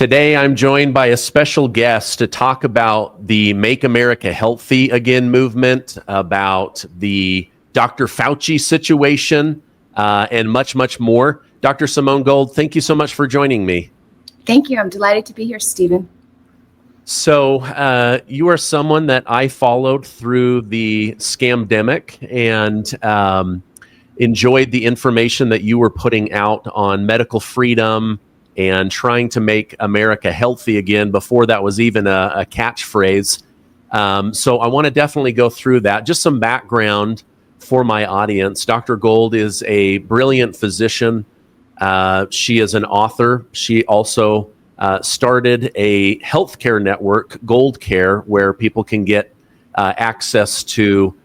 Today, I'm joined by a special guest to talk about the Make America Healthy Again movement, about the Dr. Fauci situation, and much, much more. Dr. Simone Gold, thank you so much for joining me. Thank you. I'm delighted to be here, Stephen. So you are someone that I followed through the scamdemic and enjoyed the information that you were putting out on medical freedom and trying to make America healthy again before that was even a catchphrase. So I want to definitely go through that. Just some background for my audience. Dr. Gold is a brilliant physician. She is an author. She also started a healthcare network, Gold Care, where people can get access to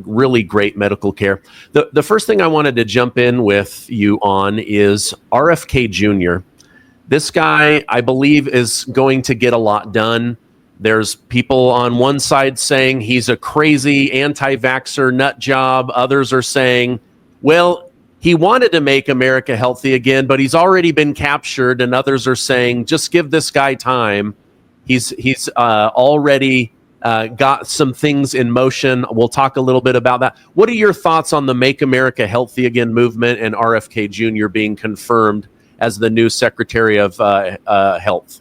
really great medical care. The first thing I wanted to jump in with you on is RFK Jr. This guy, I believe, is going to get a lot done. There's people on one side saying he's a crazy anti-vaxxer nut job. Others are saying, well, he wanted to make America healthy again, but he's already been captured. And others are saying, just give this guy time. He's already got some things in motion. We'll talk a little bit about that. What are your thoughts on the Make America Healthy Again movement and RFK Jr. being confirmed as the new Secretary of Health?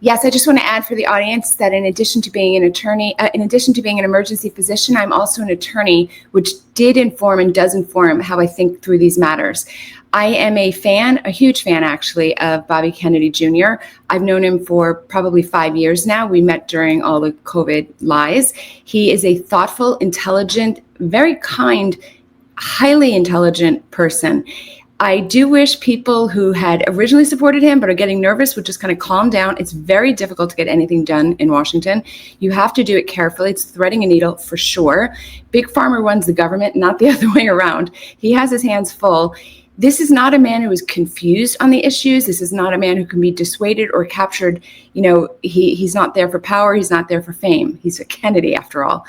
Yes, I just want to add for the audience that in addition to being an attorney, in addition to being an emergency physician, I'm also an attorney, which did inform and does inform how I think through these matters. I am a huge fan actually, of Bobby Kennedy Jr. I've known him for probably 5 years now. We met during all the COVID lies. He is a thoughtful, intelligent, very kind, highly intelligent person. I do wish people who had originally supported him but are getting nervous would just kind of calm down. It's very difficult to get anything done in Washington. You have to do it carefully. It's threading a needle for sure. Big Pharma runs the government, not the other way around. He has his hands full. This is not a man who is confused on the issues. This is not a man who can be dissuaded or captured. You know, he's not there for power. He's not there for fame. He's a Kennedy after all.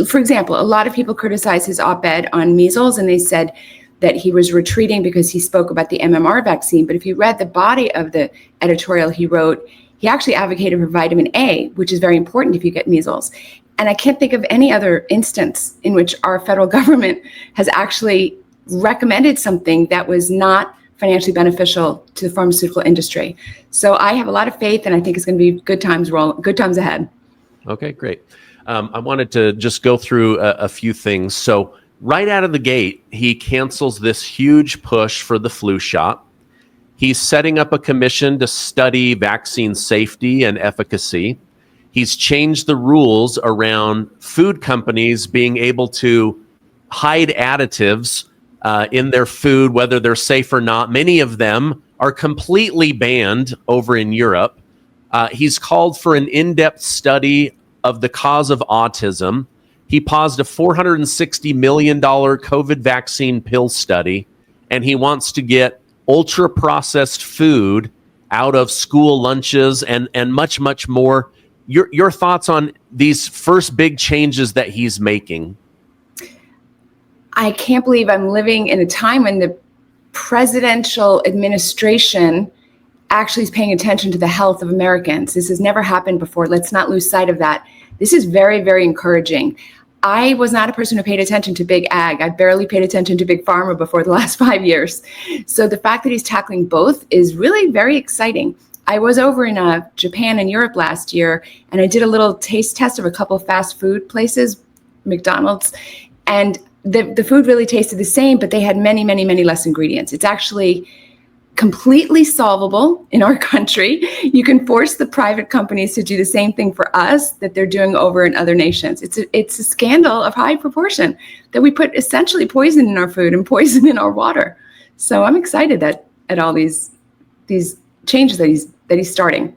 For example, a lot of people criticize his op-ed on measles, and they said that he was retreating because he spoke about the MMR vaccine. But if you read the body of the editorial he wrote, he actually advocated for vitamin A, which is very important if you get measles. And I can't think of any other instance in which our federal government has actually recommended something that was not financially beneficial to the pharmaceutical industry. So I have a lot of faith, and I think it's going to be good times ahead. Okay, great. I wanted to just go through a few things. So right out of the gate, he cancels this huge push for the flu shot. He's setting up a commission to study vaccine safety and efficacy. He's changed the rules around food companies being able to hide additives in their food, whether they're safe or not. Many of them are completely banned over in Europe. He's called for an in-depth study of the cause of autism. He paused a $460 million COVID vaccine pill study, and he wants to get ultra-processed food out of school lunches and much, much more. Your thoughts on these first big changes that he's making? I can't believe I'm living in a time when the presidential administration actually is paying attention to the health of Americans. This has never happened before. Let's not lose sight of that. This is very, very encouraging. I was not a person who paid attention to big ag. I barely paid attention to big pharma before the last 5 years. So the fact that he's tackling both is really very exciting. I was over in Japan and Europe last year, and I did a little taste test of a couple of fast food places, McDonald's, and the food really tasted the same, but they had many, many, many less ingredients. It's actually completely solvable in our country. You can force the private companies to do the same thing for us that they're doing over in other nations. It's a scandal of high proportion that we put essentially poison in our food and poison in our water. So I'm excited at all these changes that he's starting.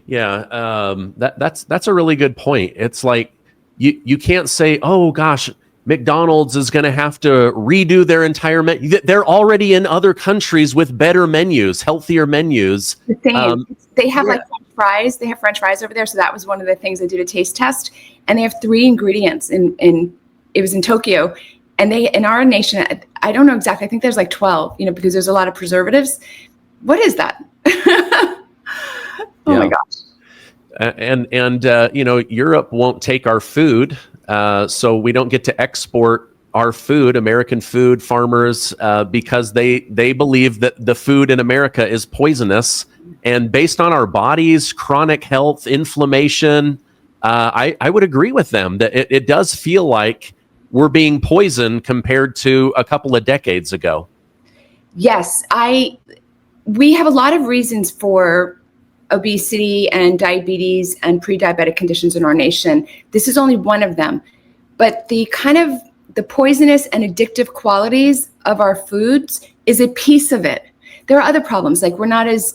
Yeah, that's a really good point. It's like you can't say, oh gosh, McDonald's is going to have to redo their entire menu. They're already in other countries with better menus, healthier menus. The same. They have like French fries. They have French fries over there. So that was one of the things I did a taste test. And they have 3 ingredients it was in Tokyo. And they, in our nation, I don't know exactly. I think there's like 12, because there's a lot of preservatives. What is that? Oh my gosh. And Europe won't take our food, so we don't get to export our food, American food, farmers, because they believe that the food in America is poisonous. And based on our bodies, chronic health, inflammation, I would agree with them that it does feel like we're being poisoned compared to a couple of decades ago. Yes, we have a lot of reasons for obesity and diabetes and pre-diabetic conditions in our nation. This is only one of them. But the poisonous and addictive qualities of our foods is a piece of it. There are other problems, like we're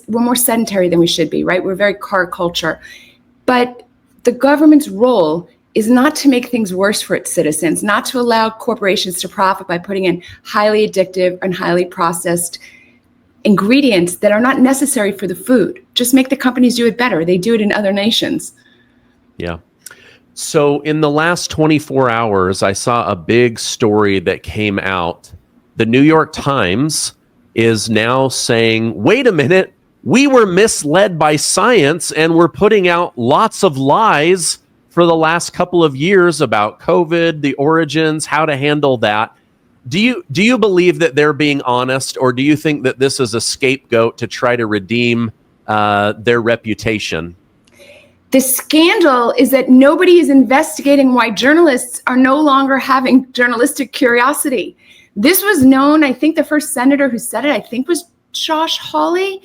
more sedentary than we should be, right? We're very car culture. But the government's role is not to make things worse for its citizens, not to allow corporations to profit by putting in highly addictive and highly processed ingredients that are not necessary for the food. Just make the companies do it better. They do it in other nations. Yeah. So in the last 24 hours, I saw a big story that came out. The New York Times is now saying, wait a minute, we were misled by science and we're putting out lots of lies for the last couple of years about COVID, the origins, how to handle that. Do you believe that they're being honest, or do you think that this is a scapegoat to try to redeem their reputation? The scandal is that nobody is investigating why journalists are no longer having journalistic curiosity. This was known, I think the first senator who said it, I think was Josh Hawley.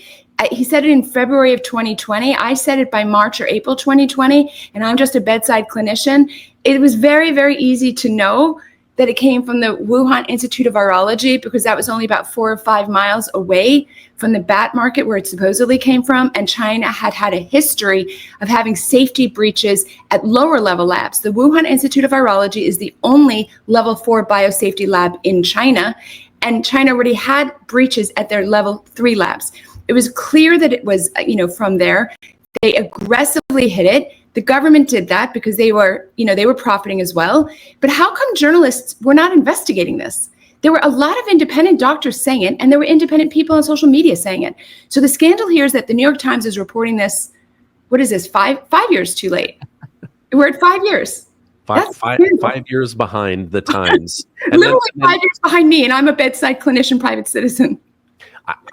He said it in February of 2020. I said it by March or April 2020, and I'm just a bedside clinician. It was very, very easy to know that it came from the Wuhan Institute of Virology, because that was only about 4 or 5 miles away from the bat market where it supposedly came from. And China had a history of having safety breaches at lower level labs. The Wuhan Institute of Virology is the only level 4 biosafety lab in China. And China already had breaches at their level 3 labs. It was clear that it was, from there. They aggressively hid it. The government did that because they were profiting as well. But how come journalists were not investigating this? There were a lot of independent doctors saying it, and there were independent people on social media saying it. So the scandal here is that the New York Times is reporting this. What is this? Five years too late. We're at 5 years. Five years behind the Times. Literally 5 years behind me, and I'm a bedside clinician, private citizen.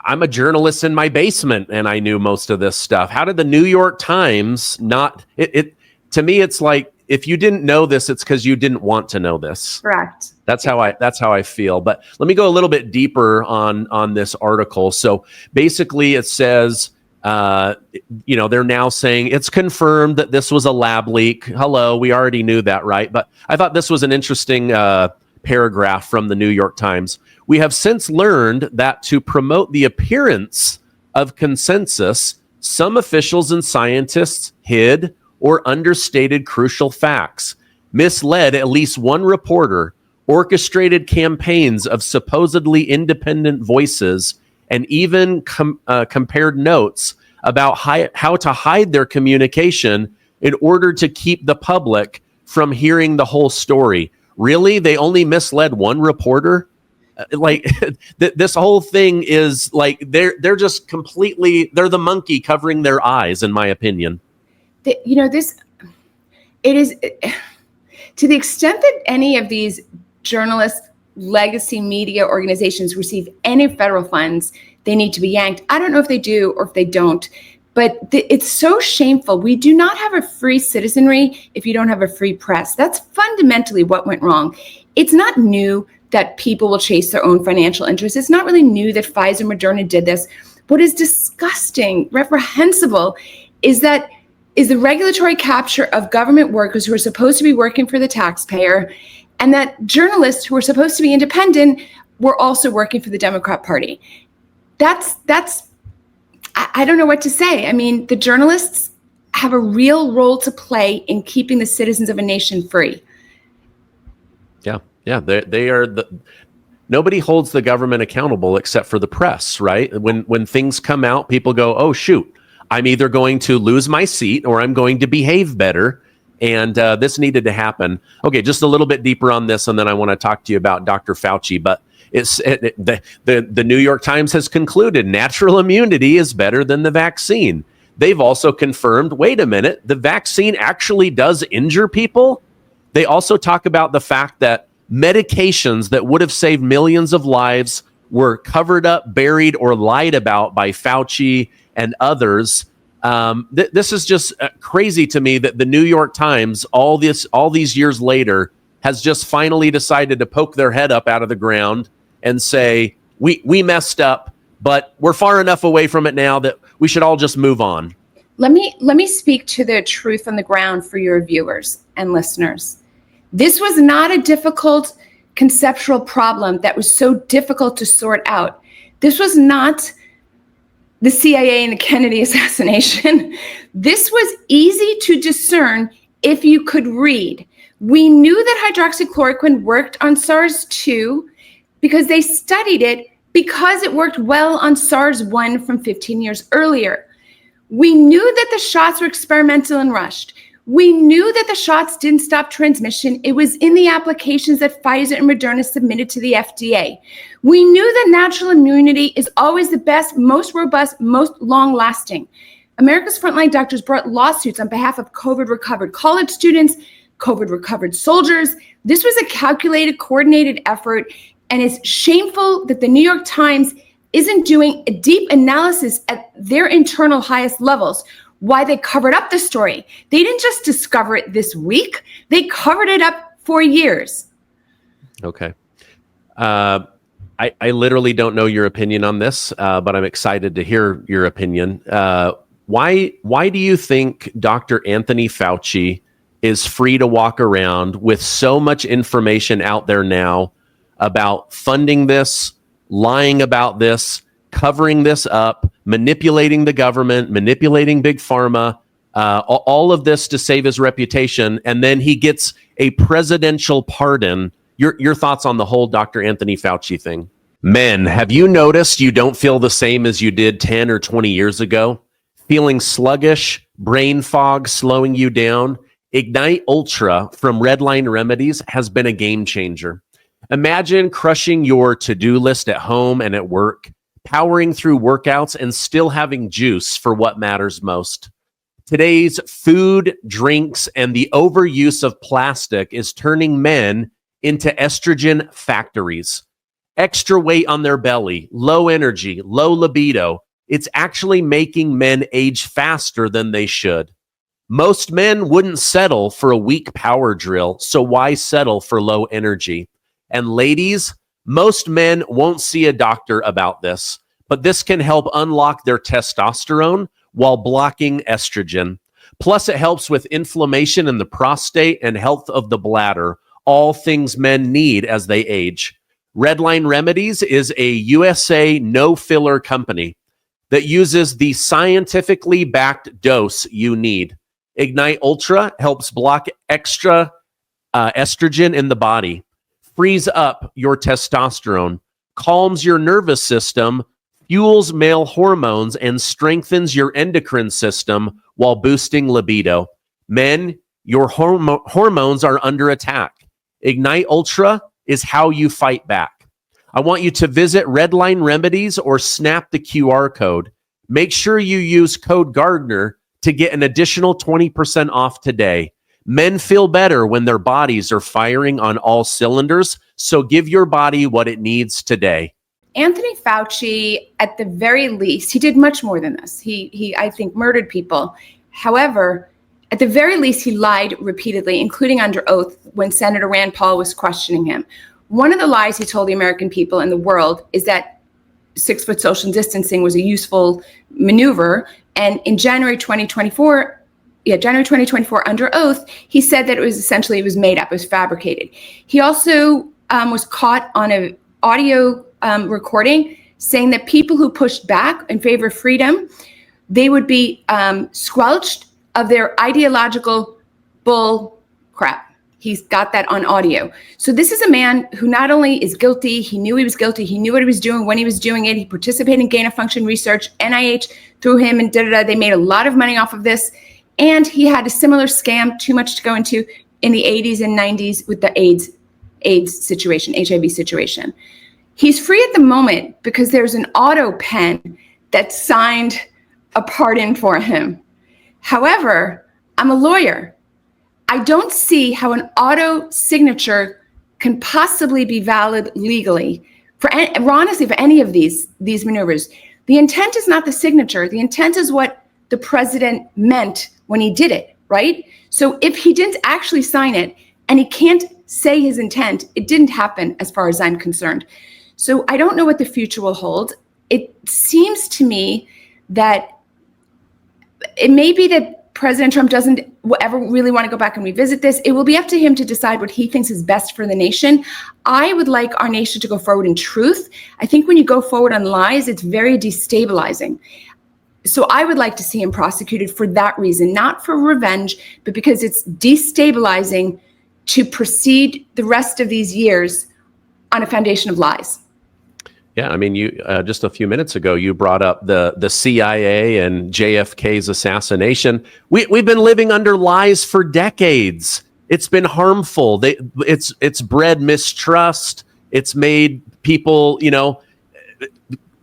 I'm a journalist in my basement, and I knew most of this stuff. How did the New York Times not? To me, it's like, if you didn't know this, it's because you didn't want to know this. Correct. That's how I feel. But let me go a little bit deeper on this article. So basically, it says, they're now saying it's confirmed that this was a lab leak. Hello, we already knew that, right? But I thought this was an interesting paragraph from the New York Times. We have since learned that to promote the appearance of consensus, some officials and scientists hid or understated crucial facts, misled at least one reporter, orchestrated campaigns of supposedly independent voices, and even compared notes about how to hide their communication in order to keep the public from hearing the whole story. Really? They only misled one reporter? This whole thing is like they're just completely, they're the monkey covering their eyes, in my opinion. It is to the extent that any of these journalist legacy media organizations receive any federal funds, they need to be yanked. I don't know if they do or if they don't, but it's so shameful. We do not have a free citizenry if you don't have a free press. That's fundamentally what went wrong. It's not new that people will chase their own financial interests. It's not really new that Pfizer, Moderna did this. What is disgusting, reprehensible, is the regulatory capture of government workers who are supposed to be working for the taxpayer, and that journalists who are supposed to be independent were also working for the Democrat Party. I don't know what to say. I mean, the journalists have a real role to play in keeping the citizens of a nation free. Yeah, they are nobody holds the government accountable except for the press, right? When things come out, people go, "Oh shoot, I'm either going to lose my seat or I'm going to behave better." And this needed to happen. Okay, just a little bit deeper on this, and then I want to talk to you about Dr. Fauci. But The New York Times has concluded natural immunity is better than the vaccine. They've also confirmed, wait a minute, the vaccine actually does injure people. They also talk about the fact that medications that would have saved millions of lives were covered up, buried, or lied about by Fauci and others. This is just crazy to me that the New York Times, all these years later, has just finally decided to poke their head up out of the ground and say, we messed up, but we're far enough away from it now that we should all just move on. Let me speak to the truth on the ground for your viewers and listeners. This was not a difficult conceptual problem that was so difficult to sort out. This was not the CIA and the Kennedy assassination. This was easy to discern if you could read. We knew that hydroxychloroquine worked on SARS-2 because they studied it because it worked well on SARS-1 from 15 years earlier. We knew that the shots were experimental and rushed. We knew that the shots didn't stop transmission. It was in the applications that Pfizer and Moderna submitted to the FDA. We knew that natural immunity is always the best, most robust, most long-lasting. America's frontline doctors brought lawsuits on behalf of COVID-recovered college students, COVID-recovered soldiers. This was a calculated, coordinated effort, and it's shameful that the New York Times isn't doing a deep analysis at their internal highest levels. Why they covered up the story. They didn't just discover it this week. They covered it up for years. Okay. I literally don't know your opinion on this, but I'm excited to hear your opinion. Why do you think Dr. Anthony Fauci is free to walk around with so much information out there now about funding this, lying about this, covering this up, manipulating the government, manipulating big pharma, all of this to save his reputation, and then he gets a presidential pardon? Your thoughts on the whole Dr. Anthony Fauci thing? Men, have you noticed you don't feel the same as you did 10 or 20 years ago? Feeling sluggish, brain fog slowing you down? Ignite Ultra from Redline Remedies has been a game changer. Imagine crushing your to-do list at home and at work, powering through workouts and still having juice for what matters most. Today's food, drinks, and the overuse of plastic is turning men into estrogen factories. Extra weight on their belly, low energy, low libido. It's actually making men age faster than they should. Most men wouldn't settle for a weak power drill, so why settle for low energy? And ladies, most men won't see a doctor about this, but this can help unlock their testosterone while blocking estrogen. Plus, it helps with inflammation in the prostate and health of the bladder, all things men need as they age. Redline Remedies is a USA no-filler company that uses the scientifically backed dose you need. Ignite Ultra helps block extra estrogen in the body, frees up your testosterone, calms your nervous system, fuels male hormones, and strengthens your endocrine system while boosting libido. Men, your hormones are under attack. Ignite Ultra is how you fight back. I want you to visit Redline Remedies or snap the QR code. Make sure you use code Gardner to get an additional 20% off today. Men feel better when their bodies are firing on all cylinders, so give your body what it needs today. Anthony Fauci, at the very least, he did much more than this. He I think, murdered people. However, at the very least, he lied repeatedly, including under oath when Senator Rand Paul was questioning him. One of the lies he told the American people and the world is that 6-foot social distancing was a useful maneuver. And in January 2024, under oath, he said that it was made up, it was fabricated. He also was caught on an audio recording saying that people who pushed back in favor of freedom, they would be squelched of their ideological bull crap. He's got that on audio. So this is a man who not only is guilty, he knew he was guilty, he knew what he was doing when he was doing it, he participated in gain-of-function research, NIH through him, and they made a lot of money off of this. And he had a similar scam, too much to go into, in the 80s and 90s with the AIDS situation, HIV situation. He's free at the moment because there's an auto pen that signed a pardon for him. However, I'm a lawyer. I don't see how an auto signature can possibly be valid legally for honestly for any of these maneuvers. The intent is not the signature. The intent is what the president meant when he did it, right? So if he didn't actually sign it and he can't say his intent, it didn't happen as far as I'm concerned. So I don't know what the future will hold. It seems to me that it may be that President Trump doesn't ever really want to go back and revisit this. It will be up to him to decide what he thinks is best for the nation. I would like our nation to go forward in truth. I think when you go forward on lies, it's very destabilizing. So I would like to see him prosecuted for that reason, not for revenge, but because it's destabilizing to proceed the rest of these years on a foundation of lies. Yeah, I mean, you just a few minutes ago, you brought up the CIA and JFK's assassination. We've been living under lies for decades. It's been harmful. It's bred mistrust. It's made people,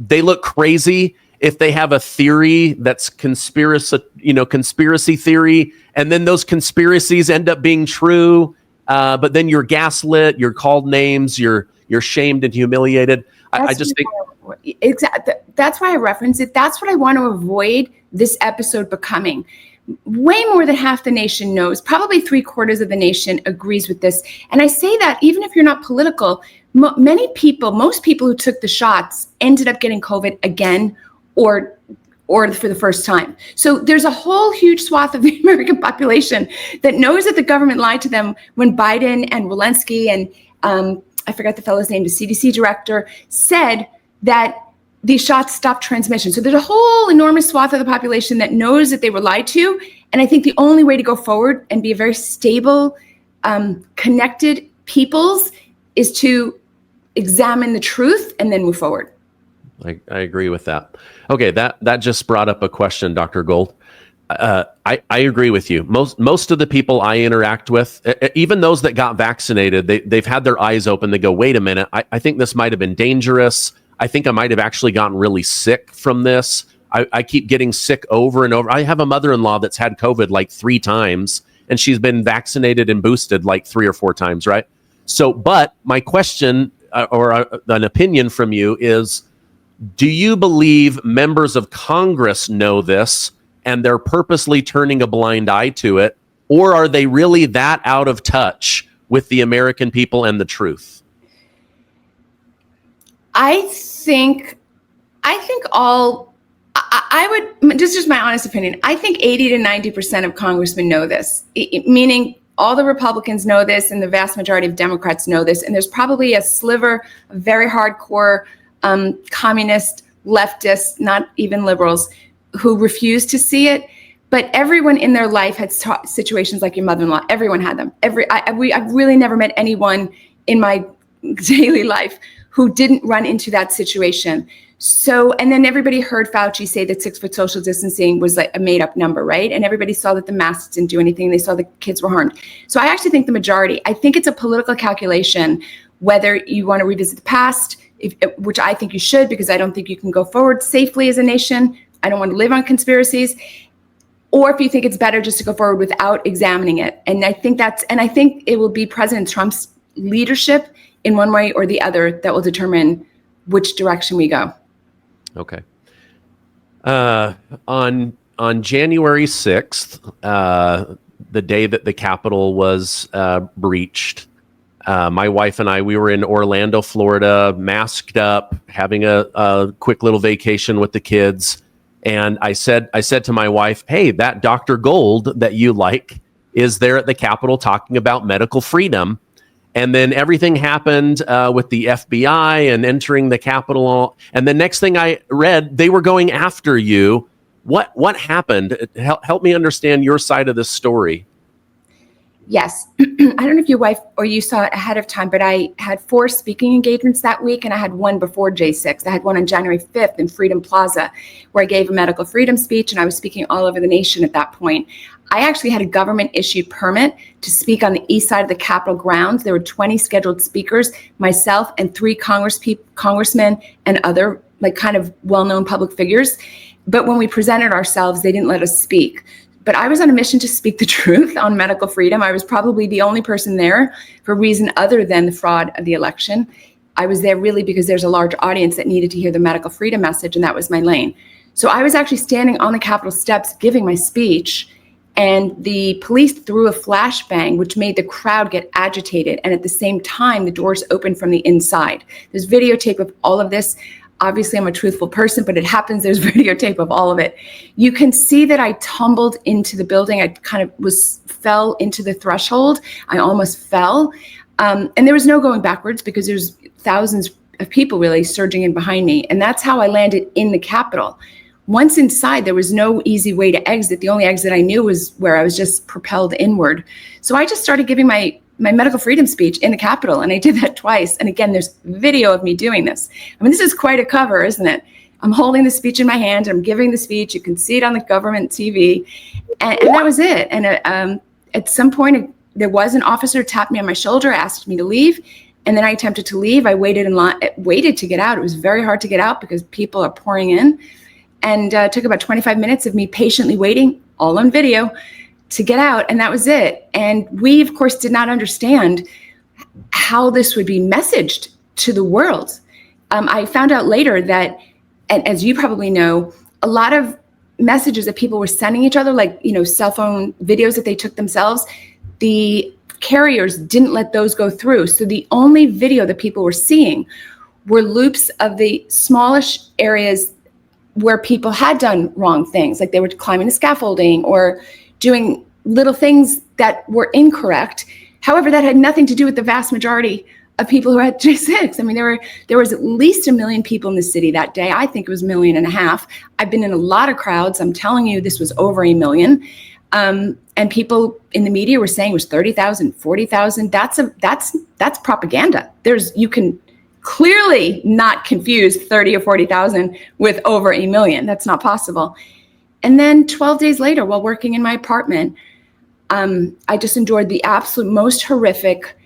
they look crazy if they have a theory that's conspiracy theory, and then those conspiracies end up being true. But then you're gaslit, you're called names, you're shamed and humiliated. I just think exactly. That's why I reference it. That's what I want to avoid this episode becoming. Way more than half the nation knows, probably 3/4 of the nation agrees with this. And I say that even if you're not political, most people who took the shots ended up getting COVID again or for the first time. So there's a whole huge swath of the American population that knows that the government lied to them when Biden and Walensky and I forgot the fellow's name, the CDC director, said that these shots stop transmission. So there's a whole enormous swath of the population that knows that they were lied to. And I think the only way to go forward and be a very stable, connected peoples is to examine the truth and then move forward. I agree with that. Okay, that just brought up a question, Dr. Gold. I agree with you. Most of the people I interact with, even those that got vaccinated, they've had their eyes open. They go, wait a minute, I think this might have been dangerous. I think I might have actually gotten really sick from this. I keep getting sick over and over. I have a mother-in-law that's had COVID like 3 times, and she's been vaccinated and boosted like 3 or 4 times, right? So, but my question or an opinion from you is, do you believe members of Congress know this and they're purposely turning a blind eye to it? Or are they really that out of touch with the American people and the truth? I think I would, just my honest opinion, I think 80 to 90% of congressmen know this, meaning all the Republicans know this and the vast majority of Democrats know this. And there's probably a sliver of very hardcore communist, leftist, not even liberals, who refuse to see it. But everyone in their life had situations like your mother-in-law. Everyone had them. I've really never met anyone in my daily life who didn't run into that situation. So, and then everybody heard Fauci say that 6 foot social distancing was like a made up number, right? And everybody saw that the masks didn't do anything. They saw the kids were harmed. So I actually think the majority, I think it's a political calculation, whether you want to revisit the past, which I think you should, because I don't think you can go forward safely as a nation. I don't want to live on conspiracies. Or if you think it's better just to go forward without examining it. And I think it will be President Trump's leadership in one way or the other that will determine which direction we go. Okay. On January 6th, the day that the Capitol was breached, my wife and I, we were in Orlando, Florida, masked up, having a quick little vacation with the kids. And I said to my wife, hey, that Dr. Gold that you like is there at the Capitol talking about medical freedom. And then everything happened with the FBI and entering the Capitol. And the next thing I read, they were going after you. What happened? Help me understand your side of this story. Yes. I don't know if your wife or you saw it ahead of time, but I had 4 speaking engagements that week, and I had one before J6. I had one on January 5th in Freedom Plaza, where I gave a medical freedom speech, and I was speaking all over the nation at that point. I actually had a government-issued permit to speak on the east side of the Capitol grounds. There were 20 scheduled speakers, myself and 3 congressmen and other kind of well-known public figures. But when we presented ourselves, they didn't let us speak. But I was on a mission to speak the truth on medical freedom. I was probably the only person there for a reason other than the fraud of the election. I was there really because there's a large audience that needed to hear the medical freedom message, and that was my lane. So I was actually standing on the Capitol steps giving my speech, and the police threw a flashbang, which made the crowd get agitated. And at the same time, the doors opened from the inside. There's videotape of all of this. Obviously, I'm a truthful person, but it happens. There's videotape of all of it. You can see that I tumbled into the building. I kind of fell into the threshold. I almost fell. And there was no going backwards because there's thousands of people really surging in behind me. And that's how I landed in the Capitol. Once inside, there was no easy way to exit. The only exit I knew was where I was just propelled inward. So I just started giving my medical freedom speech in the Capitol, and I did that twice. And again, there's video of me doing this. I mean, this is quite a cover, isn't it? I'm holding the speech in my hand, and I'm giving the speech. You can see it on the government TV, and that was it. And at some point, there was an officer tapped me on my shoulder, asked me to leave, and then I attempted to leave. I waited in line, waited to get out. It was very hard to get out because people are pouring in, and it took about 25 minutes of me patiently waiting, all on video, to get out, and that was it. And we, of course, did not understand how this would be messaged to the world. I found out later that, and as you probably know, a lot of messages that people were sending each other, like, cell phone videos that they took themselves, the carriers didn't let those go through. So the only video that people were seeing were loops of the smallish areas where people had done wrong things, like they were climbing the scaffolding or doing little things that were incorrect. However, that had nothing to do with the vast majority of people who had J6. I mean, there was at least 1 million people in the city that day. I think it was 1.5 million. I've been in a lot of crowds. I'm telling you, this was over 1 million. And people in the media were saying it was 30,000, 40,000. That's propaganda. You can clearly not confuse 30 or 40,000 with over 1 million. That's not possible. And then 12 days later, while working in my apartment, I just endured the absolute most horrific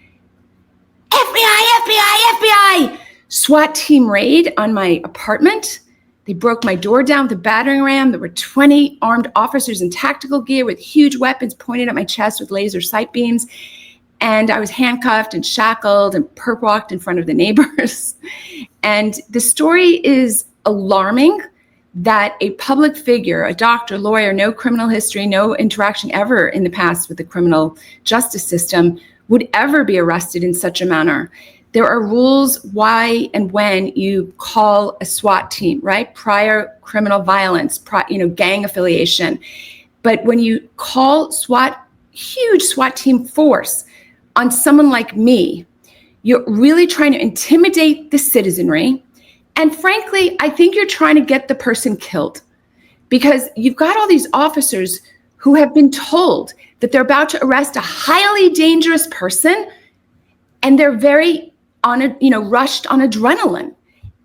FBI SWAT team raid on my apartment. They broke my door down with a battering ram. There were 20 armed officers in tactical gear with huge weapons pointed at my chest with laser sight beams. And I was handcuffed and shackled and perp walked in front of the neighbors. And the story is alarming that a public figure, a doctor, lawyer, no criminal history, no interaction ever in the past with the criminal justice system, would ever be arrested in such a manner. There are rules why and when you call a SWAT team, right? Prior criminal violence, gang affiliation. But when you call huge SWAT team force on someone like me, you're really trying to intimidate the citizenry. And frankly, I think you're trying to get the person killed, because you've got all these officers who have been told that they're about to arrest a highly dangerous person, and they're very rushed on adrenaline.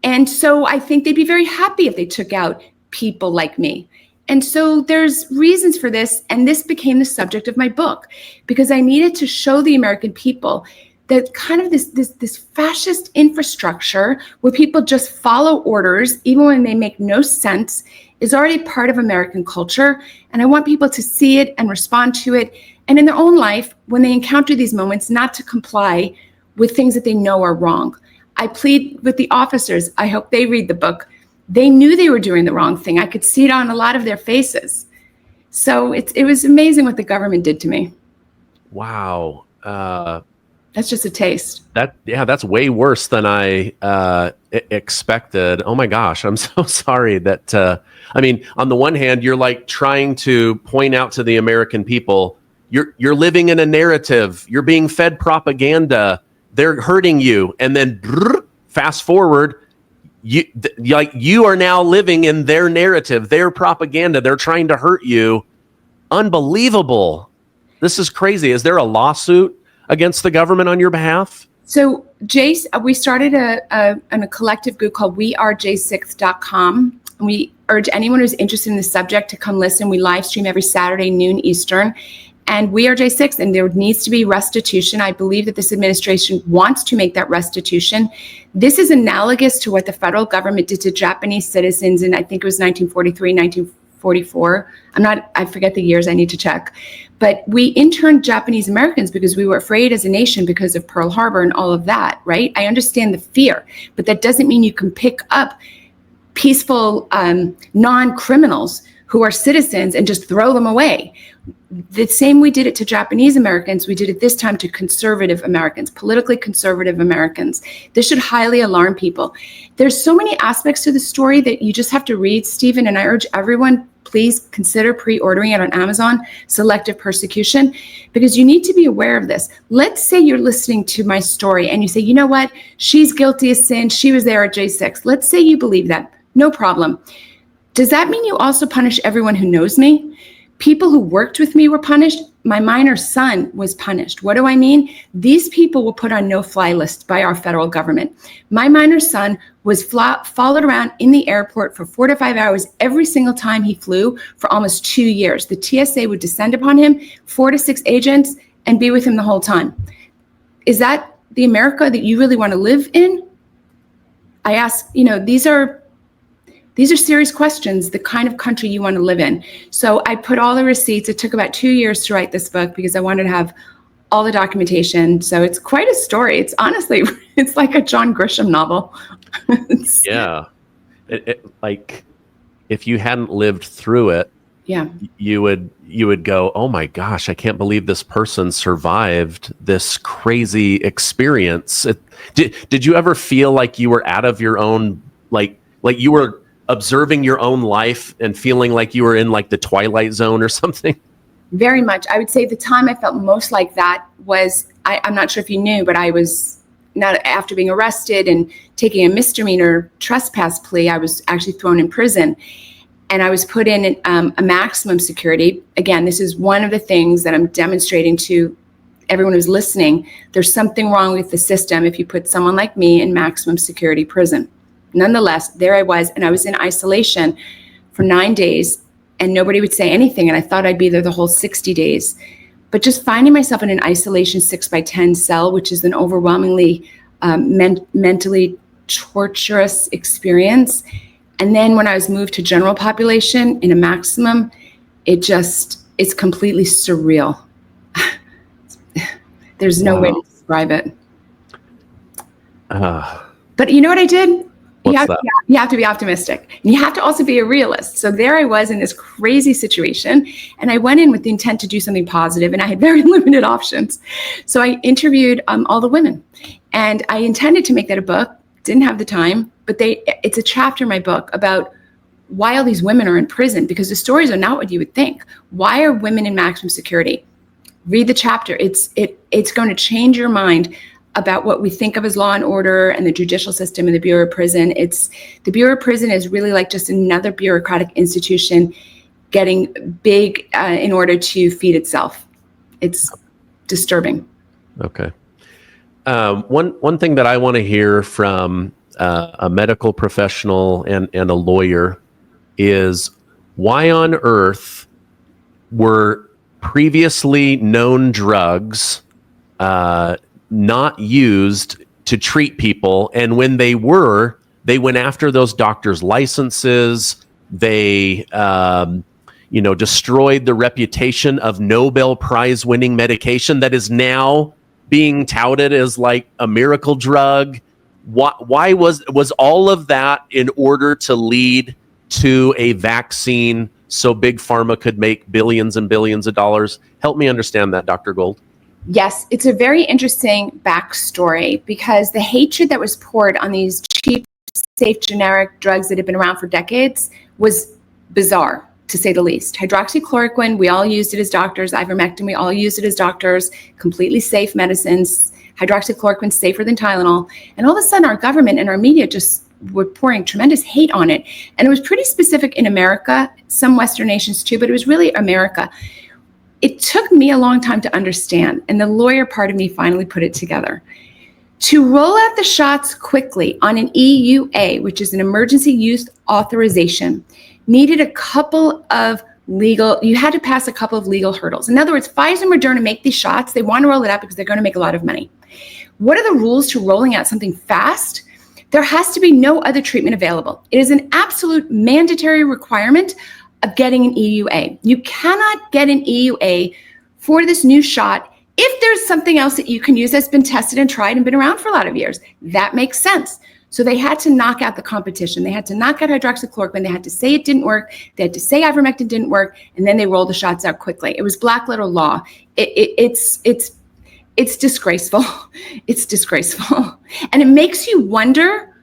And so I think they'd be very happy if they took out people like me. And so there's reasons for this, and this became the subject of my book, because I needed to show the American people that kind of this fascist infrastructure where people just follow orders, even when they make no sense, is already part of American culture. And I want people to see it and respond to it. And in their own life, when they encounter these moments, not to comply with things that they know are wrong. I plead with the officers. I hope they read the book. They knew they were doing the wrong thing. I could see it on a lot of their faces. So it was amazing what the government did to me. Wow. That's just a taste. That's way worse than I expected. Oh my gosh, I'm so sorry that, on the one hand, you're like trying to point out to the American people, you're living in a narrative, you're being fed propaganda, they're hurting you. And then fast forward, you are now living in their narrative, their propaganda, they're trying to hurt you. Unbelievable. This is crazy. Is there a lawsuit against the government on your behalf? So, Jace, we started a collective group called wearej6.com. We urge anyone who's interested in the subject to come listen. We live stream every Saturday, noon Eastern. And we are J6, and there needs to be restitution. I believe that this administration wants to make that restitution. This is analogous to what the federal government did to Japanese citizens in, I think it was 1943, 1944. I forget the years, I need to check. But we interned Japanese Americans because we were afraid as a nation because of Pearl Harbor and all of that, right? I understand the fear, but that doesn't mean you can pick up peaceful non-criminals who are citizens and just throw them away. The same we did it to Japanese Americans, we did it this time to conservative Americans, politically conservative Americans. This should highly alarm people. There's so many aspects to the story that you just have to read, Stephen, and I urge everyone, please consider pre-ordering it on Amazon, Selective Persecution, because you need to be aware of this. Let's say you're listening to my story and you say, you know what, she's guilty of sin, she was there at J6. Let's say you believe that, no problem. Does that mean you also punish everyone who knows me? People who worked with me were punished. My minor son was punished. What do I mean? These people were put on no-fly lists by our federal government. My minor son was followed around in the airport for 4 to 5 hours every single time he flew for almost 2 years. The TSA would descend upon him, 4 to 6 agents, and be with him the whole time. Is that the America that you really want to live in? I ask, these are serious questions, the kind of country you want to live in. So I put all the receipts. It took about 2 years to write this book because I wanted to have all the documentation. So it's quite a story. It's honestly, it's like a John Grisham novel. Yeah. Like if you hadn't lived through it, yeah, you would go, oh my gosh, I can't believe this person survived this crazy experience. Did you ever feel like you were out of your own, like you were observing your own life and feeling like you were in like the Twilight Zone or something? Very much. I would say the time I felt most like that was, I'm not sure if you knew, but I was not, after being arrested and taking a misdemeanor trespass plea, I was actually thrown in prison and I was put in a maximum security. Again, this is one of the things that I'm demonstrating to everyone who's listening. There's something wrong with the system if you put someone like me in maximum security prison. Nonetheless, there I was, and I was in isolation for 9 days, and nobody would say anything, and I thought I'd be there the whole 60 days. But just finding myself in an isolation 6x10 cell, which is an overwhelmingly mentally torturous experience. And then when I was moved to general population in a maximum, it's completely surreal. There's no way to describe it. But you know what I did? You have to be optimistic. And you have to also be a realist. So there I was in this crazy situation, and I went in with the intent to do something positive, and I had very limited options. So I interviewed all the women, and I intended to make that a book, didn't have the time, but it's a chapter in my book about why all these women are in prison, because the stories are not what you would think. Why are women in maximum security? Read the chapter. It's going to change your mind about what we think of as law and order and the judicial system and the Bureau of Prison. The Bureau of Prison is really like just another bureaucratic institution getting big in order to feed itself. It's disturbing. Okay. One thing that I want to hear from a medical professional and a lawyer is why on earth were previously known drugs not used to treat people, and when they went after those doctors' licenses. They destroyed the reputation of Nobel Prize winning medication that is now being touted as like a miracle drug. Why was all of that in order to lead to a vaccine so big pharma could make billions and billions of dollars? Help me understand that, Dr. Gold. Yes, it's a very interesting backstory, because the hatred that was poured on these cheap, safe, generic drugs that have been around for decades was bizarre, to say the least. Hydroxychloroquine, we all used it as doctors. Ivermectin, we all used it as doctors. Completely safe medicines. Hydroxychloroquine safer than Tylenol. And all of a sudden, our government and our media just were pouring tremendous hate on it. And it was pretty specific in America, some Western nations too, but it was really America. It took me a long time to understand, and the lawyer part of me finally put it together. To roll out the shots quickly on an EUA, which is an emergency use authorization, needed you had to pass a couple of legal hurdles. In other words, Pfizer and Moderna make these shots. They want to roll it out because they're going to make a lot of money. What are the rules to rolling out something fast? There has to be no other treatment available. It is an absolute mandatory requirement of getting an EUA. You cannot get an EUA for this new shot if there's something else that you can use that's been tested and tried and been around for a lot of years. That makes sense. So they had to knock out the competition. They had to knock out hydroxychloroquine. They had to say it didn't work. They had to say ivermectin didn't work, and then they rolled the shots out quickly. It was black letter law. It's disgraceful. It's disgraceful. And it makes you wonder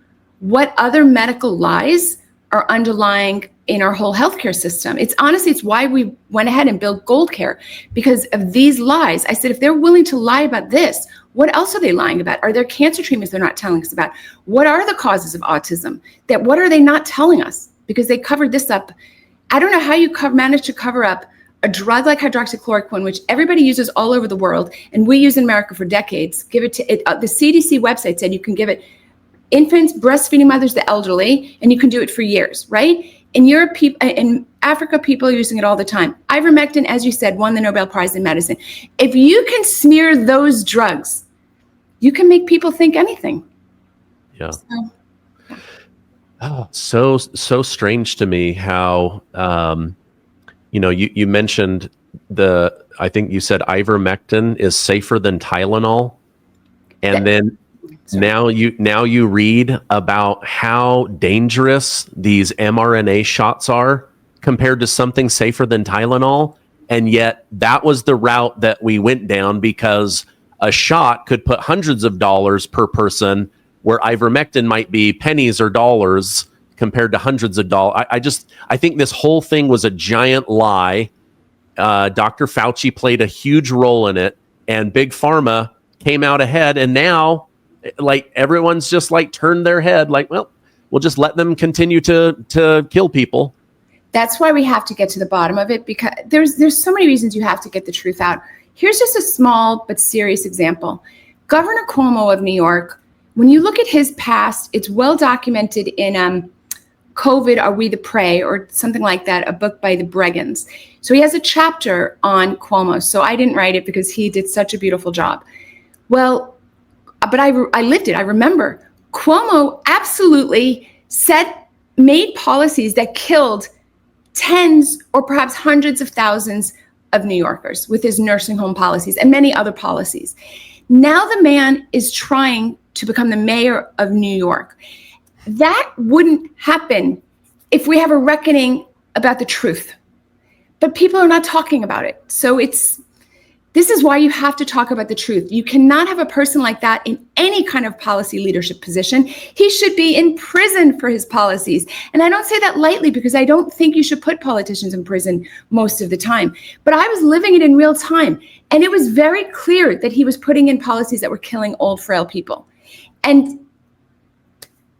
what other medical lies are underlying in our whole healthcare system. It's why we went ahead and built Gold Care, because of these lies. I said, if they're willing to lie about this, what else are they lying about? Are there cancer treatments they're not telling us about? What are the causes of autism? What are they not telling us? Because they covered this up. I don't know how you manage to cover up a drug like hydroxychloroquine, which everybody uses all over the world, and we use in America for decades. Give it to it. The CDC website said you can give it infants, breastfeeding mothers, the elderly, and you can do it for years, right? In Europe, in Africa, people are using it all the time. Ivermectin, as you said, won the Nobel Prize in medicine. If you can smear those drugs, you can make people think anything. Yeah. So strange to me how, you mentioned I think you said ivermectin is safer than Tylenol. And then now you read about how dangerous these mRNA shots are compared to something safer than Tylenol. And yet that was the route that we went down, because a shot could put hundreds of dollars per person, where ivermectin might be pennies or dollars compared to hundreds of dollars. I think this whole thing was a giant lie. Dr. Fauci played a huge role in it, and Big Pharma came out ahead. And now, like, everyone's just like turned their head, like, well, we'll just let them continue to kill people. That's why we have to get to the bottom of it, because there's so many reasons you have to get the truth out. Here's just a small but serious example. Governor Cuomo of New York, when you look at his past, it's well documented in COVID, Are We the Prey, or something like that, a book by the Bregans. So he has a chapter on Cuomo. So I didn't write it because he did such a beautiful job. Well, but I lived it. I remember Cuomo absolutely made policies that killed tens or perhaps hundreds of thousands of New Yorkers with his nursing home policies and many other policies. Now the man is trying to become the mayor of New York. That wouldn't happen if we have a reckoning about the truth. But people are not talking about it. So this is why you have to talk about the truth. You cannot have a person like that in any kind of policy leadership position. He should be in prison for his policies. And I don't say that lightly, because I don't think you should put politicians in prison most of the time. But I was living it in real time. And it was very clear that he was putting in policies that were killing old, frail people. And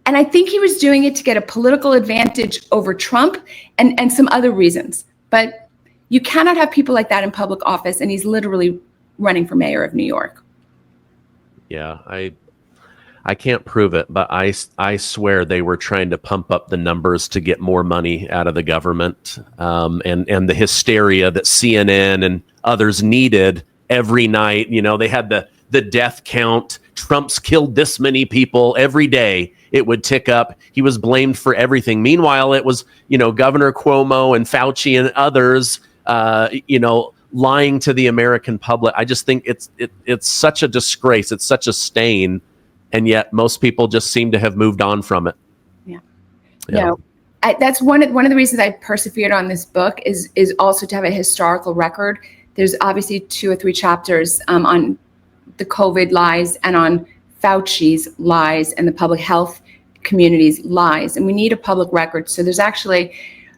I think he was doing it to get a political advantage over Trump and some other reasons. But you cannot have people like that in public office, and he's literally running for mayor of New York. Yeah, I can't prove it, but I swear they were trying to pump up the numbers to get more money out of the government, and the hysteria that CNN and others needed every night. They had the death count. Trump's killed this many people every day. It would tick up. He was blamed for everything. Meanwhile, it was Governor Cuomo and Fauci and others. Lying to the American public. I just think it's such a disgrace. It's such a stain, and yet most people just seem to have moved on from it. Yeah. That's one of the reasons I persevered on this book is also to have a historical record. There's obviously 2 or 3 chapters on the COVID lies and on Fauci's lies and the public health community's lies, and we need a public record. So there's actually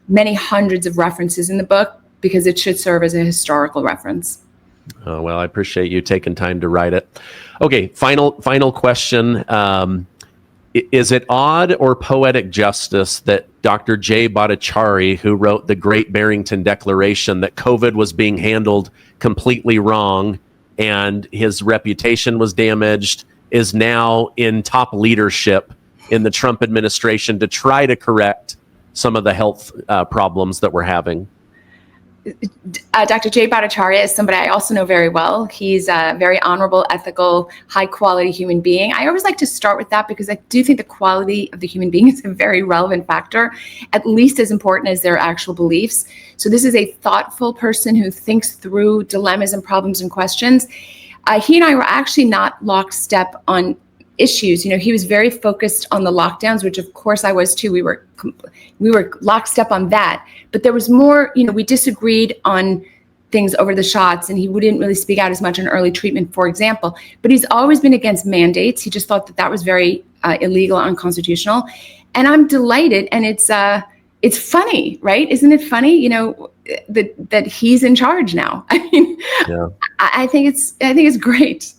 many hundreds of references in the book, because it should serve as a historical reference. Well, I appreciate you taking time to write it. Okay, final question. Is it odd or poetic justice that Dr. Jay Bhattacharya, who wrote the Great Barrington Declaration, that COVID was being handled completely wrong and his reputation was damaged, is now in top leadership in the Trump administration to try to correct some of the health problems that we're having? Dr. Jay Bhattacharya is somebody I also know very well. He's a very honorable, ethical, high-quality human being. I always like to start with that because I do think the quality of the human being is a very relevant factor, at least as important as their actual beliefs. So this is a thoughtful person who thinks through dilemmas and problems and questions. He and I were actually not lockstep on issues. You know, he was very focused on the lockdowns, which of course I was too. We were lockstep on that, but there was more, you know, we disagreed on things over the shots, and he wouldn't really speak out as much on early treatment, for example, but he's always been against mandates. He just thought that that was very illegal, unconstitutional. And I'm delighted. And it's funny, right? Isn't it funny? You know, that he's in charge now. I mean, yeah. I think it's great.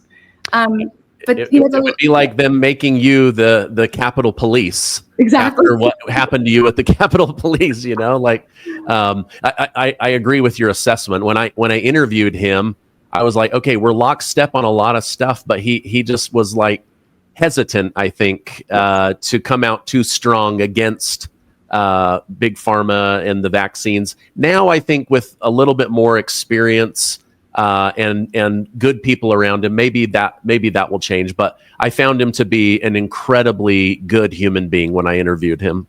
But it would be like them making you the Capitol Police. Exactly. After what happened to you at the Capitol Police, you know, like I agree with your assessment. When I interviewed him, I was like, okay, we're lockstep on a lot of stuff, but he just was like hesitant, I think, to come out too strong against big pharma and the vaccines. Now, I think with a little bit more experience and good people around him, maybe that will change. But I found him to be an incredibly good human being when I interviewed him.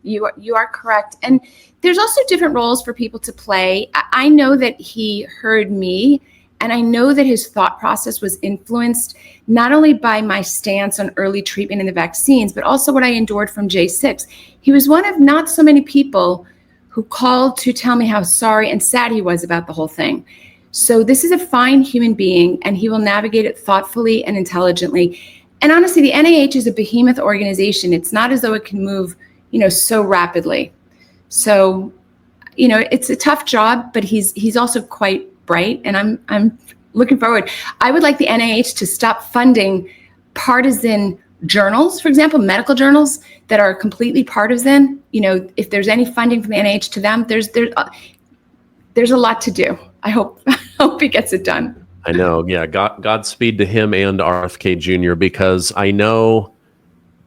You are correct. And there's also different roles for people to play. I know that he heard me, and I know that his thought process was influenced not only by my stance on early treatment and the vaccines, but also what I endured from J6. He was one of not so many people who called to tell me how sorry and sad he was about the whole thing. So this is a fine human being, and he will navigate it thoughtfully and intelligently. And honestly, the NIH is a behemoth organization. It's not as though it can move, you know, so rapidly. So, you know, it's a tough job, but he's also quite bright, and I'm looking forward. I would like the NIH to stop funding partisan journals, for example, medical journals that are completely partisan. You know, if there's any funding from the NIH to them, there's a lot to do. I hope he gets it done. I know. Yeah. Godspeed to him and RFK Jr., because I know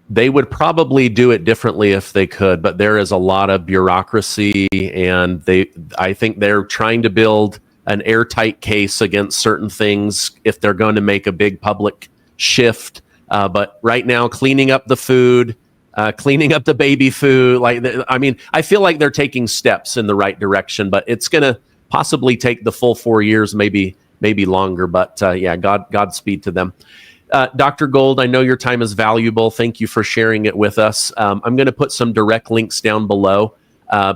they would probably do it differently if they could, but there is a lot of bureaucracy, and I think they're trying to build an airtight case against certain things if they're going to make a big public shift. But right now, cleaning up the food, cleaning up the baby food, I feel like they're taking steps in the right direction, but it's going to possibly take the full 4 years, maybe longer. But yeah, Godspeed to them. Dr. Gold, I know your time is valuable. Thank you for sharing it with us. I'm going to put some direct links down below.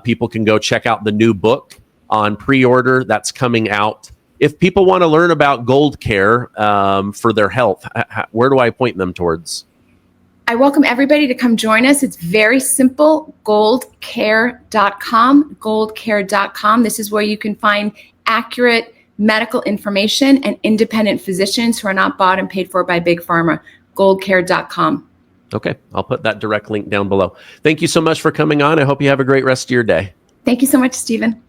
People can go check out the new book on pre-order that's coming out. If people want to learn about Gold Care for their health, where do I point them towards? I welcome everybody to come join us. It's very simple, goldcare.com, goldcare.com. This is where you can find accurate medical information and independent physicians who are not bought and paid for by big pharma, goldcare.com. Okay, I'll put that direct link down below. Thank you so much for coming on. I hope you have a great rest of your day. Thank you so much, Stephen.